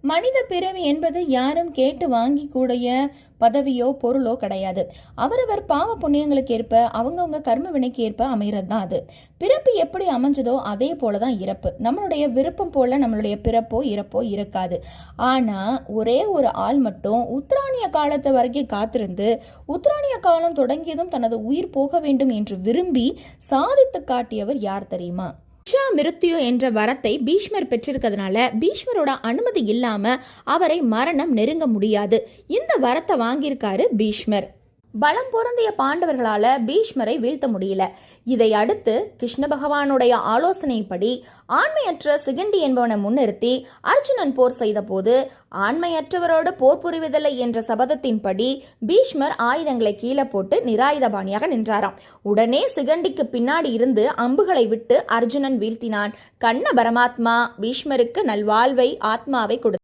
மனித பிறவி என்பது யாரும் கேட்டு வாங்கி கூடிய பதவியோ பொருளோ கிடையாது. அவரவர் பாவ புண்ணியங்களுக்கு ஏற்ப அவங்கவுங்க கர்ம வினைக்கு ஏற்ப அமைகிறது தான் அது. பிறப்பு எப்படி அமைஞ்சதோ அதே போலதான் இறப்பு. நம்மளுடைய விருப்பம் போல நம்மளுடைய பிறப்போ இறப்போ இருக்காது. ஆனா ஒரே ஒரு ஆள் மட்டும் உத்திராணிய காலத்து வரைக்கும் காத்திருந்து உத்திராணிய காலம் தொடங்கியதும் தனது உயிர் போக வேண்டும் என்று விரும்பி சாதித்து காட்டியவர் யார் தெரியுமா? மிருத்யு என்ற வரத்தை பீஷ்மர் பெற்றிருக்கிறதுனால பீஷ்மரோட அனுமதி இல்லாம அவரை மரணம் நெருங்க முடியாது. இந்த வரத்தை வாங்கியிருக்காரு பீஷ்மர். பலம் பொருந்திய பாண்டவர்களால பீஷ்மரை வீழ்த்த முடியல. இதை அடுத்து கிருஷ்ண பகவானுடைய ஆலோசனைப்படி ஆண்மையற்ற சிகண்டி என்பவனை முன்னிறுத்தி அர்ஜுனன் போர் செய்த போது ஆண்மையற்றவரோடு போர் புரிவதில்லை என்ற சபதத்தின்படி பீஷ்மர் ஆயுதங்களை கீழே போட்டு நிராயுதபாணியாக நின்றாராம். உடனே சிகண்டிக்கு பின்னாடி இருந்து அம்புகளை விட்டு அர்ஜுனன் வீழ்த்தினான். கண்ண பரமாத்மா பீஷ்மருக்கு நல்வாழ்வை ஆத்மாவை கொடுத்தார்.